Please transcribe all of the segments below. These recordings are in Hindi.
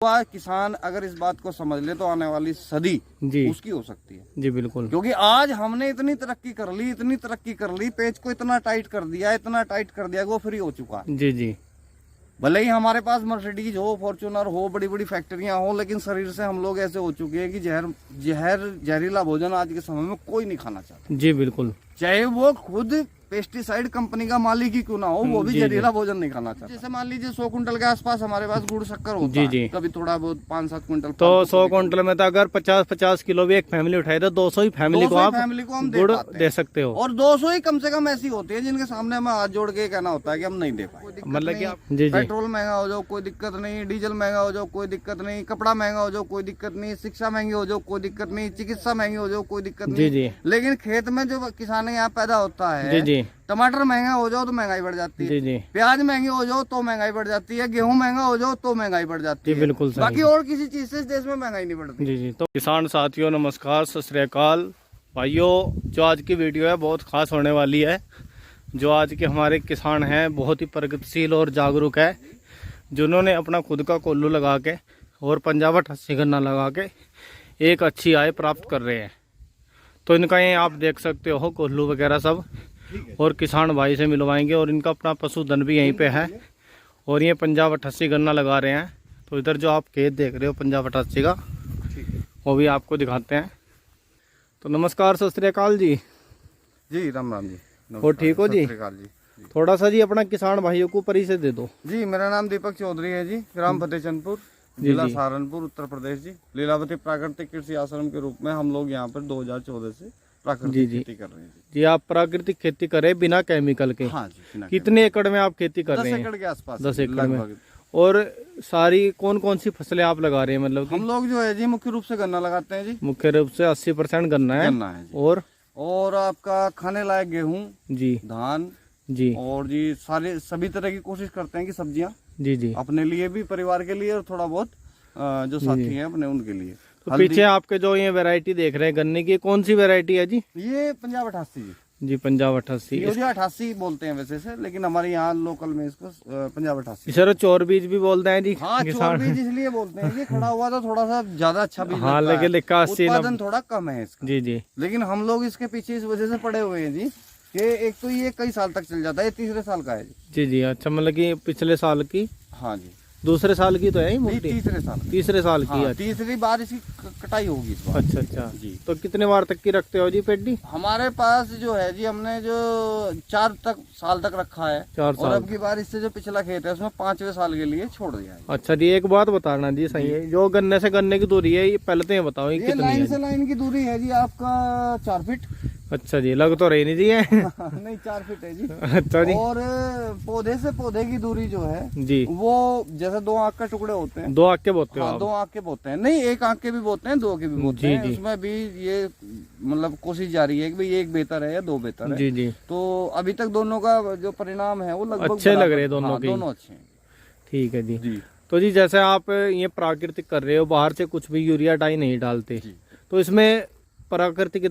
वह किसान अगर इस बात को समझ ले तो आने वाली सदी जी उसकी हो सकती है जी बिल्कुल। क्योंकि आज हमने इतनी तरक्की कर ली, पेज को इतना टाइट कर दिया कि वो फ्री हो चुका है। जी जी भले ही हमारे पास मर्सिडीज हो, फॉर्च्यूनर हो, बड़ी बड़ी फैक्ट्रियां हो, लेकिन शरीर से हम लोग ऐसे हो चुके हैं कि जहरीला भोजन आज के समय में कोई नहीं खाना चाहता। जी बिल्कुल। चाहे वो खुद पेस्टिसाइड कंपनी का मालिक ही क्यों ना हो, वो भी जहरीला भोजन नहीं खाना चाहता। जैसे मान लीजिए 100 कुंटल के आसपास हमारे पास गुड़ शक्कर होता है, कभी थोड़ा बहुत 5-7 कुंटल। तो 100 कुंटल में तो अगर 50-50 किलो भी एक फैमिली उठाए तो 200 ही फैमिली को हम गुड़ दे सकते हो। और 200 ही कम से कम ऐसी होती है जिनके सामने हमें हाथ जोड़ के कहना होता है कि हम नहीं दे पाए। मतलब कि आप जी पेट्रोल महंगा हो जाओ कोई दिक्कत नहीं, डीजल महंगा हो जाओ कोई दिक्कत नहीं, कपड़ा महंगा हो जाओ कोई दिक्कत नहीं, शिक्षा महंगी हो जाओ कोई दिक्कत नहीं, चिकित्सा महंगी हो जाओ कोई दिक्कत नहीं। जी लेकिन खेत में जो किसान यहाँ पैदा होता है, जी जी टमाटर महंगा हो जाओ तो महंगाई बढ़ जाती है, जी जी प्याज महंगी हो जाओ तो महंगाई बढ़ जाती है, गेहूं महंगा हो जाओ तो महंगाई बढ़ जाती है। बिल्कुल सही। बाकी और किसी चीज से इस देश में महंगाई नहीं बढ़ती। जी जी। तो किसान साथियों नमस्कार, सत श्री अकाल भाइयों। जो आज की वीडियो है बहुत खास होने वाली है। जो आज के हमारे किसान हैं बहुत ही प्रगतिशील और जागरूक है, जिन्होंने अपना खुद का कोल्लू लगा के और पंजाब 88 गन्ना लगा के एक अच्छी आय प्राप्त कर रहे हैं। तो इनका ये आप देख सकते हो कोल्लू वगैरह सब, और किसान भाई से मिलवाएंगे। और इनका अपना पशुधन भी यहीं पे है, और ये पंजाब 88 गन्ना लगा रहे हैं। तो इधर जो आप खेत देख रहे हो पंजाब 88 का, वो भी आपको दिखाते हैं। तो नमस्कार, सत श्री अकाल जी। जी राम राम जी। और ठीक हो जी? जी। थोड़ा सा जी अपना किसान भाइयों को परिचय दे दो। जी मेरा नाम दीपक चौधरी है जी, ग्राम फतेहचंदपुर, जिला सहारनपुर, उत्तर प्रदेश जी। लीलावती प्राकृतिक कृषि आश्रम के रूप में हम लोग यहाँ पर 2014 से प्राकृतिक खेती कर रहे हैं जी। आप प्राकृतिक खेती करें बिना केमिकल के? हाँ जी। कितने एकड़ में आप खेती कर रहे हैं? 10 एकड़ के आसपास। 10 एकड़ में। और सारी कौन कौन सी फसलें आप लगा रहे हैं? मतलब हम लोग जो है जी मुख्य रूप से गन्ना लगाते हैं जी। मुख्य रूप से 80% गन्ना है जी। और आपका खाने लायक गेहूं जी, धान जी, और जी सभी तरह की कोशिश करते हैं कि सब्जियां जी जी अपने लिए भी, परिवार के लिए, और थोड़ा बहुत जो साथी हैं अपने उनके लिए। तो पीछे आपके जो ये वैरायटी देख रहे हैं गन्ने की, कौन सी वैरायटी है जी? ये पंजाब 88 जी। पंजाब 88 88 बोलते हैं वैसे से, लेकिन हमारे यहाँ लोकल में इसको पंजाब 88 सर चोर बीज भी बोलते हैं जी। हाँ, चोर बीज इसलिए बोलते हैं कि खड़ा हुआ तो थोड़ा सा ज्यादा अच्छा बीज हाँ, लेकिन लिखा उत्पादन थोड़ा कम है इसका। जी जी। लेकिन हम लोग इसके पीछे इस वजह से पड़े हुए हैं जी कि एक तो ये कई साल तक चल जाता है, 3रे साल का है जी। जी। अच्छा, मतलब कि पिछले साल की? हाँ जी। दूसरे साल की तो है ही मोटी? 3रे साल की। हाँ, तीसरी बार इसकी कटाई होगी इस बार। अच्छा जी। तो कितने बार तक की रखते हो जी पेडी? हमारे पास जो है जी, हमने जो 4 साल तक रखा है, 4 साल। और अब की बार इससे जो पिछला खेत है उसमें 5वें साल के लिए छोड़ दिया है। अच्छा जी। एक बात बताना जी, सही है, जो गन्ने से गन्ने की दूरी है, ये पहले तो ये बताओ ये कितनी लाइन है? से लाइन की दूरी है जी आपका 4 फीट। अच्छा जी, लग तो रही नहीं जी है। नहीं, 4 फीट है जी। अच्छा जी। और पौधे से पौधे की दूरी जो है जी, वो जैसे 2 आंख के टुकड़े होते हैं। 2 आंख के बोते हो? हाँ, 2 आंख के बोते हैं, नहीं 1 आंख के भी बोते हैं, 2 के भी बोते हैं। उसमें भी ये मतलब कोशिश जारी है कि भाई 1 बेहतर है या 2 बेहतर है। जी जी। तो अभी तक दोनों का जो परिणाम है वो लगभग अच्छे लग रहे हैं दोनों। हाँ, दोनों अच्छे हैं। ठीक है जी। तो जी जैसे आप ये प्राकृतिक कर रहे हो, बाहर से कुछ भी यूरिया डाई नहीं डालते, तो इसमें प्राकृतिक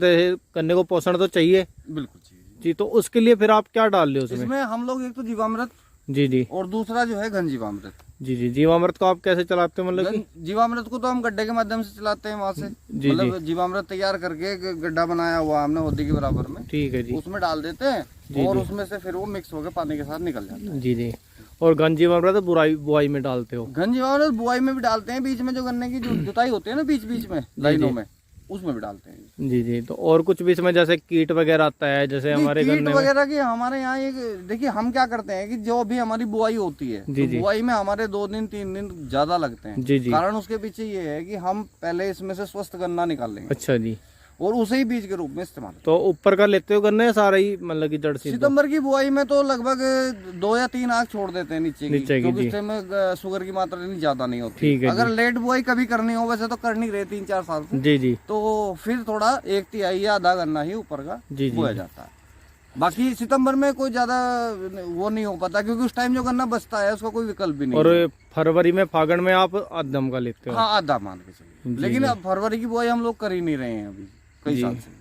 करने को पोषण तो चाहिए? बिल्कुल चाहिए जी। तो उसके लिए फिर आप क्या डाल रहे हो इसमें? हम लोग एक तो जीवामृत जी, और दूसरा जो है घन जीवामृत। जी। जीवामृत को आप कैसे चलाते हैं? मतलब जीवामृत को तो हम गड्ढे के माध्यम से चलाते हैं वहाँ से। मतलब जीवामृत तैयार करके गड्ढा बनाया हुआ हमने होदी के बराबर में, ठीक है जी, उसमें डाल देते हैं और उसमें से फिर वो मिक्स होकर पानी के साथ निकल जाता है। जी। और घन जीवामृत बुआई में डालते हो? घन जीवामृत बुआई में भी डालते हैं, बीच में जो गन्ने की जुताई होती है ना, बीच में लाइनों में, उसमें भी डालते हैं। जी। तो और कुछ भी इसमें जैसे कीट वगैरह आता है, जैसे हमारे कीट वगैरह की हमारे यहाँ एक देखिए, हम क्या करते हैं कि जो भी हमारी बुआई होती है, तो बुआई में हमारे 2 दिन 3 दिन ज्यादा लगते हैं। जी। कारण उसके पीछे ये है कि हम पहले इसमें से स्वस्थ गन्ना निकाल लेंगे। अच्छा जी। और उसे ही बीज के रूप में इस्तेमाल। तो ऊपर का लेते हो गन्ने सारा ही, मतलब की जड़ से? सितंबर की बुआई में तो लगभग 2 या 3 आंख छोड़ देते हैं नीचे की, क्योंकि इसमें शुगर की मात्रा इतनी ज्यादा नहीं होती। ठीक है। अगर लेट बुआई कभी करनी हो, वैसे तो करनी रहे 3-4 साल से, जी, तो फिर थोड़ा 1/3 या आधा गन्ना ही ऊपर का बोया जाता है। बाकी सितंबर में कोई ज्यादा वो नहीं हो पाता, क्योंकि उस टाइम जो गन्ना बचता है उसका कोई विकल्प भी नहीं। और फरवरी में, फागण में आप आधम का लेते हो? हाँ, आधा मान के चलिए। लेकिन अब फरवरी की बुआई हम लोग कर ही नहीं रहे हैं अभी कई साल से।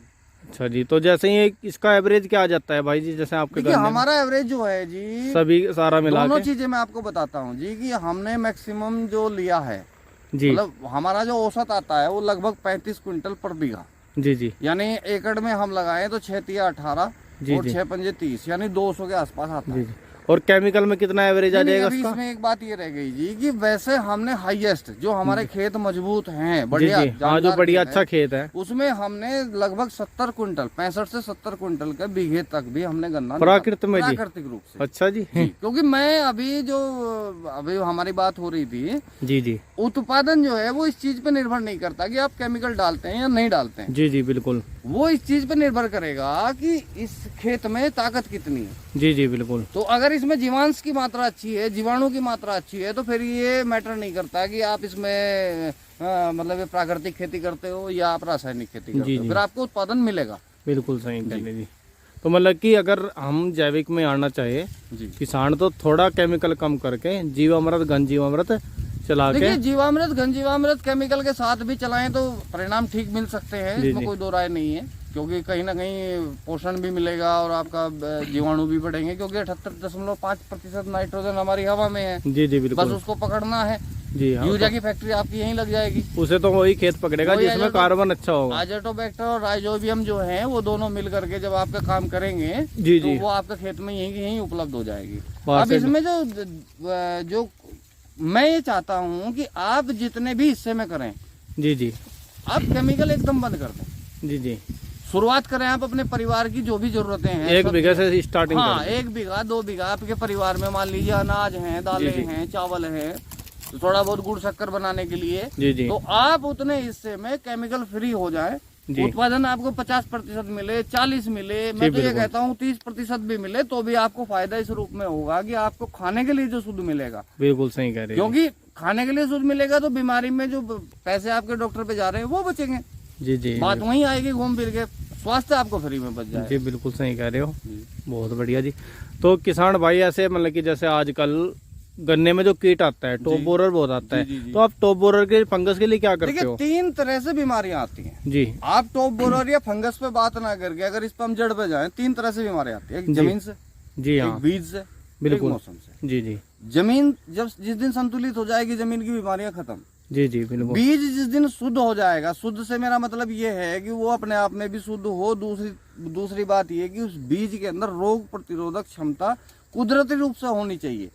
अच्छा जी। तो जैसे ही इसका एवरेज क्या आ जाता है भाई जी, जैसे आपके गन्ने? हमारा एवरेज जो है जी, सभी सारा मिला दोनों चीजें मैं आपको बताता हूँ जी, कि हमने मैक्सिमम जो लिया है जी। मतलब हमारा जो औसत आता है वो लगभग 35 क्विंटल पर बीघा। जी जी। यानी एकड़ में हम लगाएं तो 6 तिया 18 जी और जी। 6 पंजे 30, यानी 200 के आसपास आता जी है। जी। और केमिकल में कितना एवरेज आ जाएगा अभी इसका? इसमें एक बात ये रह गई जी कि वैसे हमने हाईएस्ट जो हमारे खेत मजबूत हैं, बढ़िया जी जी। हाँ, जो बढ़िया अच्छा खेत है उसमें हमने लगभग 70 क्विंटल 65 से 70 क्विंटल के बीघे तक भी हमने गन्ना प्राकृतिक में जी? प्राकृतिक रूप से। अच्छा जी। क्योंकि मैं अभी हमारी बात हो रही थी, जी जी। उत्पादन जो है वो इस चीज पे निर्भर नहीं करता कि आप केमिकल डालते हैं या नहीं डालते हैं। जी जी बिल्कुल। वो इस चीज पे निर्भर करेगा कि इस खेत में ताकत कितनी है। जी जी बिल्कुल। तो अगर इसमें जीवांश की मात्रा अच्छी है, जीवाणु की मात्रा अच्छी है, तो फिर ये मैटर नहीं करता कि आप इसमें मतलब ये प्राकृतिक खेती करते हो या आप रासायनिक खेती करते हो, फिर आपको उत्पादन मिलेगा। बिल्कुल सही कह रहे जी। तो मतलब कि अगर हम जैविक में आना चाहे जी, किसान तो थोड़ा केमिकल कम करके जीवामृत घन जीवामृत चला के, देखिए जीवामृत घन जीवामृत केमिकल के साथ भी चलाएं तो परिणाम ठीक मिल सकते हैं, इसमें कोई दो राय नहीं है। क्योंकि कहीं ना कहीं पोषण भी मिलेगा और आपका जीवाणु भी बढ़ेंगे, क्योंकि 78.5% नाइट्रोजन हमारी हवा में है। जी जी बिल्कुल। बस उसको पकड़ना है। जी हाँ। यूरिया की फैक्ट्री आपकी यहीं लग जाएगी, उसे तो वही खेत पकड़ेगा जिसमें कार्बन अच्छा होगा। आजोटोबैक्टर और राइजोबियम जो है वो दोनों मिल करके जब आपका काम करेंगे जी तो जी, वो आपके खेत में यहीं उपलब्ध हो जाएगी। बात अब है। इसमें जो मैं ये चाहता हूँ कि आप जितने भी हिस्से में करें, जी जी, आप केमिकल एकदम बंद कर दें। जी जी। शुरुआत करें आप अपने परिवार की जो भी जरूरतें हैं, 1 बीघे से स्टार्टिंग हाँ, कर 1 बीघा 2 बीघा आपके परिवार में मान लीजिए अनाज है, दालें जी, जी। हैं, चावल है, तो थोड़ा बहुत गुड़ शक्कर बनाने के लिए, जी जी, तो आप उतने हिस्से में केमिकल फ्री हो जाए, जी। उत्पादन आपको 50% मिले, 40 मिले, मैं तो ये बिल्कुल। कहता हूँ 30% भी मिले तो भी आपको फायदा इस रूप में होगा कि आपको खाने के लिए जो शुद्ध मिलेगा। बिल्कुल सही कह रहे हैं। क्योंकि खाने के लिए शुद्ध मिलेगा तो बीमारी में जो पैसे आपके डॉक्टर पे जा रहे हैं वो बचेंगे। जी जी, बात वहीं आएगी घूम फिर के, स्वास्थ्य आपको फ्री में बच जाएगा। जी बिल्कुल सही कह रहे हो। जी। बहुत बढ़िया जी। तो किसान भाई ऐसे मतलब कि जैसे आजकल गन्ने में जो कीट आता है, टॉप बोरर बहुत आता है, जी, जी। तो आप टॉप बोरर के फंगस के लिए क्या करते देखिए हो? 3 तरह से बीमारियां आती हैं। जी, आप टॉप बोरर या फंगस पे बात ना करके अगर इस पे हम जड़ पे जाएं, 3 तरह से बीमारियां आती है। एक जी। जमीन से, जी एक हाँ, बीज से, एक बिल्कुल। मौसम से। जी जी, जमीन जब जिस दिन संतुलित हो जाएगी जमीन की बीमारियां खत्म। जी जी बिल्कुल। बीज जिस दिन शुद्ध हो जाएगा, शुद्ध से मेरा मतलब ये है कि वो अपने आप में भी शुद्ध हो। दूसरी बात ये कि उस बीज के अंदर रोग प्रतिरोधक क्षमता कुदरती रूप से होनी चाहिए।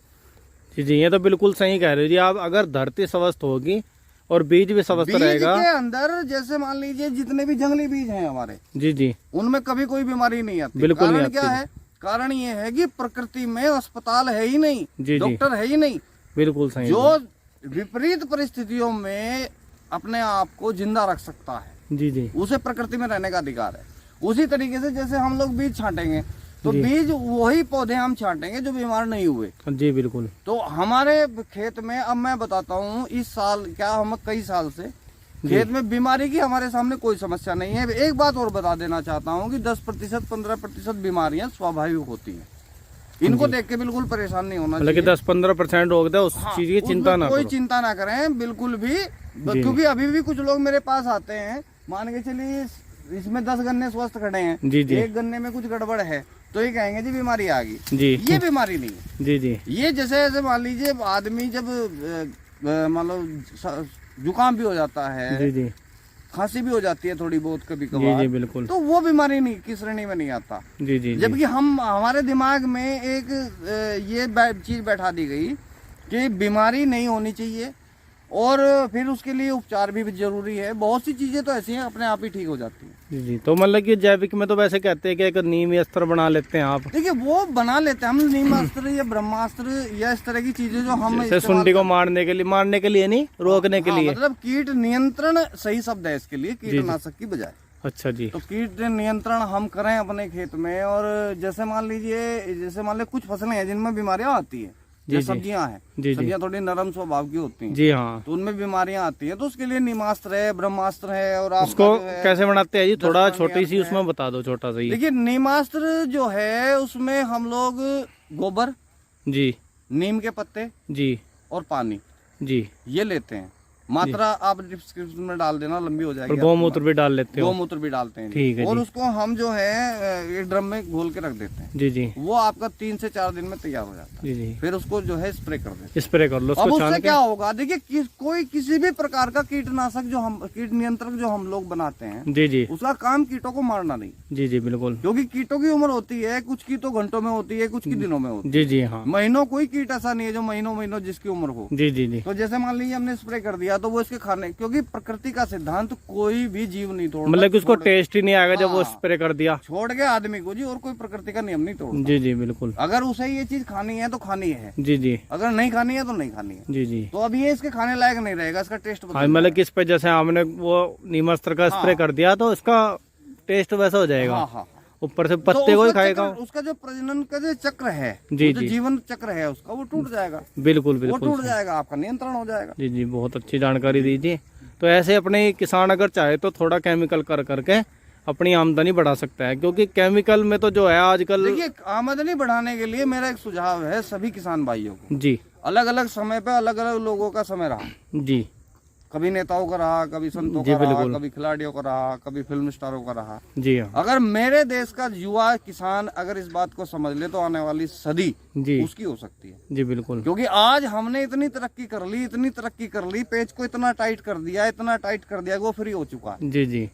जी जी, ये तो बिल्कुल सही कह रहे हो जी आप। अगर धरती स्वस्थ होगी और बीज भी स्वस्थ बीज रहेगा। के अंदर जैसे मान लीजिए जितने भी जंगली बीज हैं हमारे, जी जी, उनमें कभी कोई बीमारी नहीं आती। बिल्कुल नहीं कारण आती। क्या है? कारण ये है कि प्रकृति में अस्पताल है ही नहीं, जी जी, डॉक्टर है ही नहीं, बिल्कुल सही। जो विपरीत परिस्थितियों में अपने आप को जिंदा रख सकता है। जी जी, उसे प्रकृति में रहने का अधिकार है। उसी तरीके से जैसे हम लोग बीज छांटेंगे तो जी। बीज वही पौधे हम छांटेंगे जो बीमार नहीं हुए। जी बिल्कुल। तो हमारे खेत में अब मैं बताता हूँ, इस साल क्या हम कई साल से खेत में बीमारी की हमारे सामने कोई समस्या नहीं है। एक बात और बता देना चाहता हूँ कि 10% 15% बीमारियां स्वाभाविक होती हैं। इनको देख के बिल्कुल परेशान नहीं होना मतलब कि चाहिए। 10-15% हो गया उस हाँ, चीज की चिंता ना कोई करो। चिंता ना करें बिल्कुल भी, क्योंकि अभी भी कुछ लोग मेरे पास आते हैं, मान के चलिए इसमें 10 गन्ने स्वस्थ खड़े हैं, जी जी, एक गन्ने में कुछ गड़बड़ है तो ये कहेंगे जी बीमारी आ गई। जी, ये बीमारी नहीं है। जी जी, ये जैसे मान लीजिए आदमी जब मान लो जुकाम भी हो जाता है, जी जी, खांसी भी हो जाती है थोड़ी बहुत कभी जी कभार, जी बिल्कुल। तो वो बीमारी नहीं की श्रेणी में नहीं आता। जी जी, जबकि हमारे दिमाग में एक ये चीज बैठा दी गई कि बीमारी नहीं होनी चाहिए और फिर उसके लिए उपचार भी जरूरी है। बहुत सी चीजें तो ऐसी हैं अपने आप ही ठीक हो जाती हैं। जी जी। तो मतलब कि जैविक में तो वैसे कहते हैं कि एक नीम अस्त्र बना लेते हैं आप, देखिए वो बना लेते हैं हम, नीमास्त्र या ब्रह्मास्त्र या इस तरह की चीजें जो हम जैसे सुंडी को मारने के लिए नहीं, रोकने के लिए। मतलब कीट नियंत्रण सही शब्द है इसके लिए, कीटनाशक की बजाय। अच्छा जी, तो कीट नियंत्रण हम करें अपने खेत में। और जैसे मान लीजिए कुछ फसलें हैं जिनमें बीमारियां आती हैं, जैसे सब्जियां हैं, सब्जियां थोड़ी नरम स्वभाव की होती हैं, जी हाँ, तो उनमें बीमारियां आती हैं, तो उसके लिए नीमास्त्र है, ब्रह्मास्त्र है। और आप उसको कैसे बनाते हैं जी? थोड़ा छोटी सी उसमें बता दो, छोटा सा ही। देखिए नीमास्त्र जो है उसमें हम लोग गोबर, जी, नीम के पत्ते जी, और पानी जी, ये लेते हैं। मात्रा आप डिस्क्रिप्शन में डाल देना, लंबी हो जाएगी। और गौमूत्र भी डाल लेते हो? गौमूत्र भी डालते हैं, ठीक है। और उसको हम जो है एक ड्रम में घोल के रख देते हैं जी जी। वो आपका 3 से 4 दिन में तैयार हो जाता है जी जी। फिर उसको जो है स्प्रे कर देते हैं। स्प्रे कर लो। अब उससे क्या होगा, देखिए कोई किसी भी प्रकार का कीटनाशक जो हम कीट नियंत्रक जो हम लोग बनाते हैं जी जी, उसका काम कीटों को मारना नहीं। जी जी बिल्कुल। क्योंकि कीटों की उम्र होती है, कुछ की तो घंटों में होती है, कुछ की दिनों में होती है। जी जी हाँ। महीनों कोई कीट ऐसा नहीं है जो महीनों जिसकी उम्र हो। जी जी जी। तो जैसे मान लीजिए हमने स्प्रे कर दिया तो वो इसके खाने, क्योंकि प्रकृति का सिद्धांत कोई भी जीव नहीं तोड़ता, मतलब कि उसको टेस्ट ही नहीं आएगा जब वो हाँ। स्प्रे कर दिया, छोड़ के आदमी को जी, और कोई प्रकृति का नियम नहीं तोड़ता। जी जी बिल्कुल। अगर उसे ये चीज खानी है तो खानी है, जी जी। अगर नहीं खानी है तो नहीं खानी है। जी जी। तो अब ये इसके खाने लायक नहीं रहेगा, इसका टेस्ट हाँ मतलब कि इस पे जैसे हमने वो नीमास्त्र का स्प्रे कर दिया तो इसका टेस्ट वैसा हो जाएगा। हाँ हाँ। ऊपर से पत्ते को ही खाएगा। उसका जो प्रजनन का जो चक्र है, जी जो जी, जीवन चक्र है उसका, वो टूट जाएगा। बिल्कुल वो बिल्कुल टूट जाएगा, आपका नियंत्रण हो जाएगा। जी जी, बहुत अच्छी जानकारी दीजिए। तो ऐसे अपने किसान अगर चाहे तो थोड़ा केमिकल कर करके अपनी आमदनी बढ़ा सकता है, क्योंकि केमिकल में तो जो है आजकल। देखिए आमदनी बढ़ाने के लिए मेरा एक सुझाव है सभी किसान भाइयों को, जी, अलग अलग समय पे अलग अलग लोगों का समय रहा। जी कभी नेताओं का रहा, कभी संतों का रहा, कभी खिलाड़ियों का रहा, कभी फिल्म स्टारों का रहा। जी हाँ। अगर मेरे देश का युवा किसान अगर इस बात को समझ ले तो आने वाली सदी जी उसकी हो सकती है। जी बिल्कुल। क्योंकि आज हमने इतनी तरक्की कर ली, इतनी तरक्की कर ली, पेज को इतना टाइट कर दिया, इतना टाइट कर दिया कि वो फ्री हो चुका है। जी जी।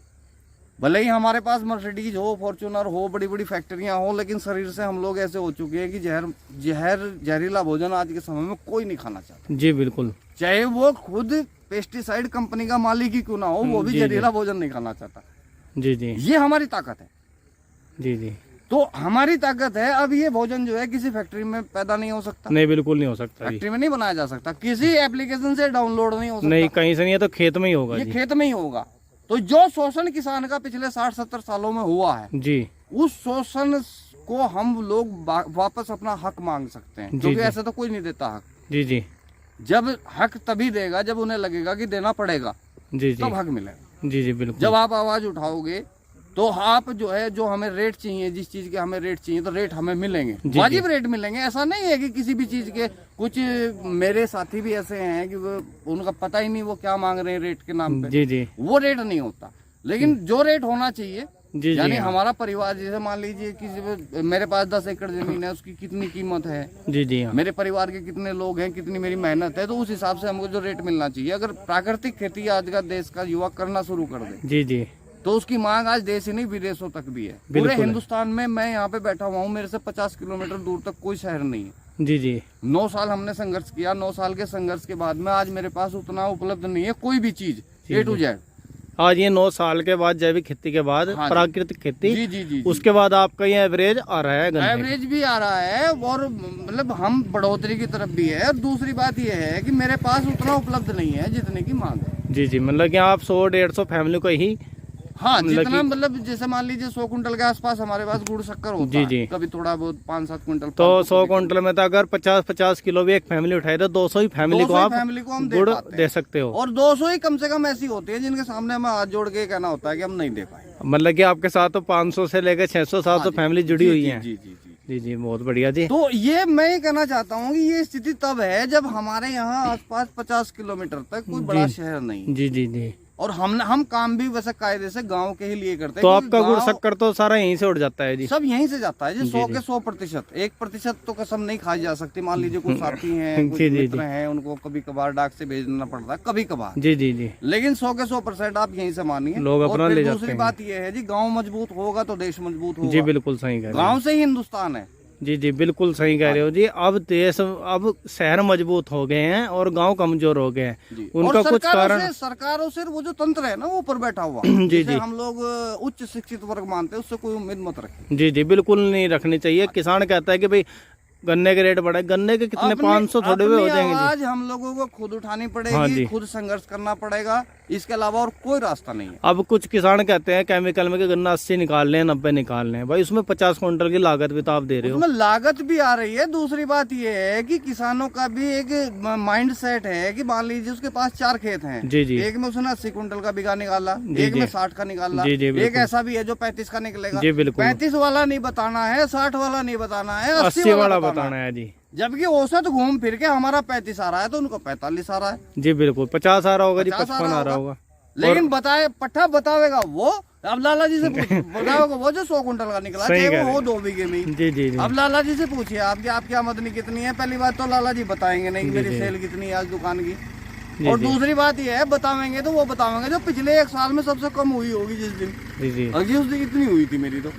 भले ही हमारे पास मर्सिडीज हो, फॉर्च्यूनर हो, बड़ी बड़ी फैक्ट्रियां हो, लेकिन शरीर से हम लोग ऐसे हो चुके हैं कि जहरीला भोजन आज के समय में कोई नहीं खाना चाहता। जी बिल्कुल। चाहे वो खुद पेस्टिसाइड कंपनी का मालिक ही क्यों ना हो, वो भी जहरीला भोजन नहीं खाना चाहता। जी जी। ये हमारी ताकत है। जी जी। तो हमारी ताकत है। अब ये भोजन जो है किसी फैक्ट्री में पैदा नहीं हो सकता, नहीं बिल्कुल नहीं हो सकता। फैक्ट्री में नहीं बनाया जा सकता, किसी एप्लीकेशन से डाउनलोड नहीं हो सकता, नहीं कहीं से नहीं है, तो खेत में ही होगा। ये जी खेत में ही होगा। तो जो शोषण किसान का पिछले 60-70 सालों में हुआ है, जी, उस शोषण को हम लोग वापस अपना हक मांग सकते हैं, क्योंकि ऐसे तो कोई नहीं देता हक। जी जी। जब हक तभी देगा जब उन्हें लगेगा कि देना पड़ेगा, जी जी, तब हक मिलेगा। जी जी बिल्कुल। जब आप आवाज उठाओगे तो आप जो है, जो हमें रेट चाहिए, जिस चीज के हमें रेट चाहिए, तो रेट हमें मिलेंगे, वाजिब रेट मिलेंगे। ऐसा नहीं है कि किसी भी चीज के, कुछ मेरे साथी भी ऐसे हैं कि वो उनका पता ही नहीं वो क्या मांग रहे हैं रेट के नाम पे। जी जी। वो रेट नहीं होता, लेकिन जो रेट होना चाहिए, जी यानी जी, हमारा परिवार, जैसे मान लीजिए कि मेरे पास 10 एकड़ जमीन है, उसकी कितनी कीमत है, जी जी हाँ, मेरे परिवार के कितने लोग हैं, कितनी मेरी मेहनत है, तो उस हिसाब से हमको जो रेट मिलना चाहिए। अगर प्राकृतिक खेती आज का देश का युवा करना शुरू कर दे, जी जी, तो उसकी मांग आज देश ही नहीं विदेशों तक भी है। पूरे हिंदुस्तान में, मैं यहाँ पे बैठा हुआ हूँ, मेरे से 50 किलोमीटर दूर तक कोई शहर नहीं है। जी जी। 9 साल हमने संघर्ष किया, 9 साल के संघर्ष के बाद में आज मेरे पास उतना उपलब्ध नहीं है कोई भी चीज A to Z। आज ये 9 साल के बाद जैविक खेती के बाद प्राकृतिक खेती, जी जी जी, उसके बाद आपका ये एवरेज आ रहा है, एवरेज भी आ रहा है, और मतलब हम बढ़ोतरी की तरफ भी है। और दूसरी बात ये है कि मेरे पास उतना उपलब्ध नहीं है जितने की मांग है। जी जी, मतलब कि आप 100-150 फैमिली को ही, हाँ, जितना मतलब जैसे मान लीजिए 100 कुंटल के आसपास हमारे पास गुड़ शक्कर होता जी जी, है, कभी थोड़ा बहुत 5-7 कुंटल। तो 100 कुंटल में तो अगर 50-50 किलो भी एक फैमिली उठाए तो 200 ही फैमिली को आप हम गुड़ दे सकते हो। और 200 ही कम से कम ऐसी होती है जिनके सामने हमें हाथ जोड़ के कहना होता है कि हम नहीं दे पाए। मतलब कि आपके साथ तो 500 से लेकर 600-700 फैमिली जुड़ी हुई है। जी जी जी जी जी, बहुत बढ़िया जी। तो ये मैं ये कहना चाहता हूँ कि ये स्थिति तब है जब हमारे यहाँ आसपास 50 किलोमीटर तक कोई बड़ा शहर नहीं। जी जी जी। और हम काम भी वैसे कायदे से गांव के ही लिए करते हैं। तो आपका गुड़ शक्कर तो सारा यहीं से उड़ जाता है जी? सब यहीं से जाता है जी, 100 के 100%। 1% तो कसम नहीं खाई जा सकती। मान लीजिए कुछ साथी हैं, कुछ मित्र हैं, उनको कभी कभार डाक से भेजना पड़ता है, कभी कभार। जी जी जी। लेकिन 100 के 100% आप यहीं से मानिए। लोग अपना ले जाते हैं। दूसरी बात ये है जी, गाँव मजबूत होगा तो देश मजबूत होगा। जी बिल्कुल सही कह रहे हैं। गाँव से ही हिंदुस्तान है। जी जी बिल्कुल सही कह रहे हो जी। अब देश, अब शहर मजबूत हो गए हैं और गांव कमजोर हो गए हैं। उनका कुछ कारण, सरकारों से वो जो तंत्र है ना, वो ऊपर बैठा हुआ। जी जी, हम लोग उच्च शिक्षित वर्ग मानते हैं, उससे कोई उम्मीद मत रखें। जी जी बिल्कुल नहीं रखनी चाहिए। किसान कहता है कि भाई गन्ने के रेट बढ़े, गन्ने के कितने 500 थोड़े हुए हो जाएंगे। आज हम लोगों को खुद उठानी पड़ेगी, खुद संघर्ष करना पड़ेगा, इसके अलावा और कोई रास्ता नहीं है। अब कुछ किसान कहते हैं केमिकल में कि गन्ना 80 निकाल लें, 90 निकाल लें। भाई उसमें 50 कुंटल की लागत भी तो आप दे रहे हो। उसमें लागत भी आ रही है। दूसरी बात ये है कि किसानों का भी एक माइंड सेट है कि मान लीजिए उसके पास 4 खेत हैं। जी जी। एक में उसने 80 कुंटल का बीघा निकाला, एक में 60 का निकाला, एक ऐसा भी है जो 35 का निकलेगा। जी बिल्कुल। 35 वाला नहीं बताना है, 60 वाला नहीं बताना है, 80 वाला बताना है जी। जबकि औसत घूम फिर के हमारा 35 आ रहा है तो उनका 45 आ रहा है। जी बिल्कुल 50 आ रहा होगा जी, 55 आ रहा होगा। लेकिन बताए पट्ठा बतावेगा वो, अब लाला जी से बताओगे वो जो 100 कुंटल का निकला, चाहे वो 2 बीघे में। जी जी। अब लाला जी से पूछिए आपकी आमदनी कितनी है, पहली बात तो लाला जी बताएंगे नहीं मेरी सेल कितनी है आज दुकान की, और दूसरी बात ये है बतावेंगे तो वो बतावेंगे जो पिछले 1 साल में सबसे कम हुई होगी जिस दिन। जी और उस दिन इतनी हुई थी मेरी तो।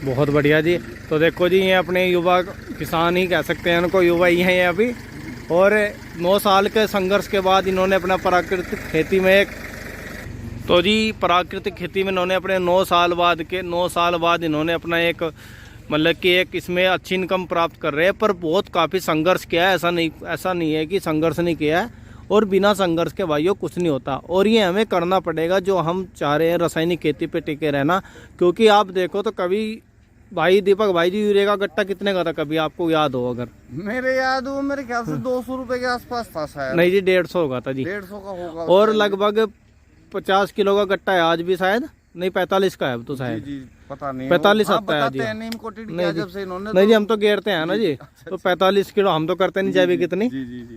बहुत बढ़िया जी। तो देखो जी, ये अपने युवा किसान ही कह सकते हैं इनको, युवा ही हैं ये अभी, और 9 साल के संघर्ष के बाद इन्होंने अपना प्राकृतिक खेती में तो जी प्राकृतिक खेती में इन्होंने अपने 9 साल बाद इन्होंने अपना एक मतलब कि एक इसमें अच्छी इनकम प्राप्त कर रहे हैं। पर बहुत काफ़ी संघर्ष किया है, ऐसा नहीं है कि संघर्ष नहीं किया है, और बिना संघर्ष के भाइयों कुछ नहीं होता। और ये हमें करना पड़ेगा जो हम चाह रहे हैं, रासायनिक खेती पे टिके रहना। क्योंकि आप देखो तो कभी भाई दीपक भाई जी यूरिया का गट्टा कितने का था, कभी आपको याद हो? अगर मेरे ख्याल से 200 रुपए के आसपास था शायद। नहीं जी 150 का था जी, 150 का होगा। और लगभग 50 किलो का गट्टा है आज भी शायद, नहीं 45 का है अब तो शायद। जी, पता नहीं 45 आता है जी। नहीं जी हम तो गेरते हैं ना जी, तो 45 किलो हम तो करते नहीं जैविक कितनी,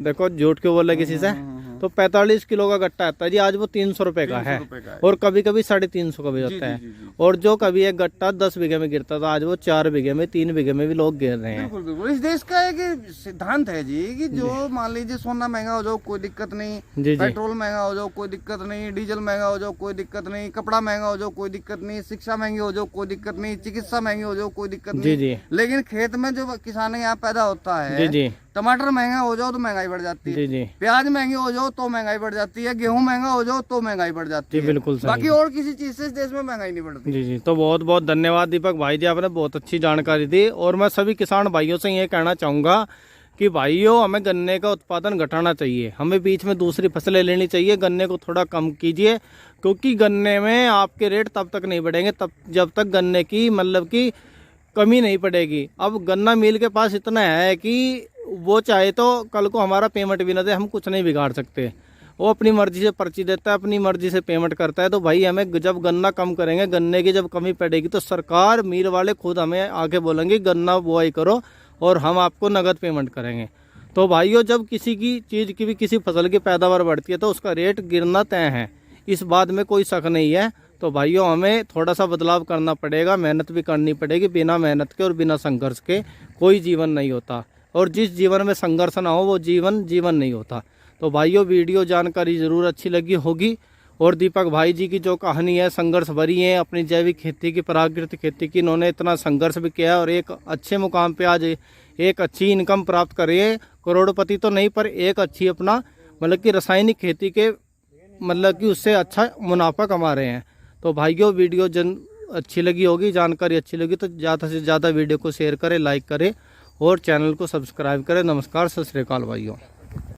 देखो झूठ क्यों बोल रहे किसी से। तो 45 किलो का गट्टा आता है जी, आज वो 300 रुपए का है, और कभी कभी 350 का भी होता है। और जो कभी एक गट्टा 10 बीघे में गिरता था, आज वो 4 बीघे में, 3 बीघे में भी लोग गिर रहे हैं। बिल्कुल। इस देश का एक सिद्धांत है जी कि जो मान लीजिए सोना महंगा हो जाओ कोई दिक्कत नहीं, पेट्रोल महंगा हो जाओ कोई दिक्कत नहीं, डीजल महंगा हो जाओ कोई दिक्कत नहीं, कपड़ा महंगा हो जाओ कोई दिक्कत नहीं, शिक्षा महंगी हो जाओ कोई दिक्कत नहीं, चिकित्सा महंगी हो जाओ कोई दिक्कत नहीं। लेकिन खेत में जो किसान यहाँ पैदा होता है, टमाटर महंगा हो जाओ तो महंगाई बढ़ जाती है, प्याज महंगी हो जाओ तो महंगाई बढ़ जाती है, गेहूं महंगा हो जाओ तो महंगाई बढ़ जाती है। बिल्कुल सही। बाकी और किसी चीज से इस देश में महंगाई नहीं बढ़ती। जी जी। तो बहुत बहुत धन्यवाद दीपक भाई जी, आपने बहुत अच्छी जानकारी दी। और मैं सभी किसान भाइयों से ये कहना चाहूँगा कि भाइयों हमें गन्ने का उत्पादन घटाना चाहिए, हमें बीच में दूसरी फसलें लेनी चाहिए, गन्ने को थोड़ा कम कीजिए। क्योंकि गन्ने में आपके रेट तब तक नहीं बढ़ेंगे जब तक गन्ने की मतलब की कमी नहीं पड़ेगी। अब गन्ना मिल के पास इतना है कि वो चाहे तो कल को हमारा पेमेंट भी ना दे, हम कुछ नहीं बिगाड़ सकते। वो अपनी मर्जी से पर्ची देता है, अपनी मर्जी से पेमेंट करता है। तो भाई हमें जब गन्ना कम करेंगे, गन्ने की जब कमी पड़ेगी, तो सरकार मिल वाले खुद हमें आके बोलेंगे गन्ना बुआई करो और हम आपको नगद पेमेंट करेंगे। तो भाइयों जब किसी की चीज़ की भी, किसी फसल की पैदावार बढ़ती है तो उसका रेट गिरना तय है, इस बात में कोई शक नहीं है। तो भाइयों हमें थोड़ा सा बदलाव करना पड़ेगा, मेहनत भी करनी पड़ेगी। बिना मेहनत के और बिना संघर्ष के कोई जीवन नहीं होता, और जिस जीवन में संघर्ष ना हो वो जीवन नहीं होता। तो भाइयों वीडियो जानकारी ज़रूर अच्छी लगी होगी, और दीपक भाई जी की जो कहानी है संघर्ष भरी है, अपनी जैविक खेती की, प्राकृतिक खेती की, इन्होंने इतना संघर्ष भी किया है और एक अच्छे मुकाम पे आज एक अच्छी इनकम प्राप्त करी है। करोड़पति तो नहीं, पर एक अच्छी अपना मतलब कि रासायनिक खेती के मतलब कि उससे अच्छा मुनाफा कमा रहे हैं। तो भाइयों वीडियो अच्छी लगी होगी, जानकारी अच्छी लगी तो ज़्यादा से ज़्यादा वीडियो को शेयर करें, लाइक करें और चैनल को सब्सक्राइब करें। नमस्कार, सत श्री अकाल भाइयों।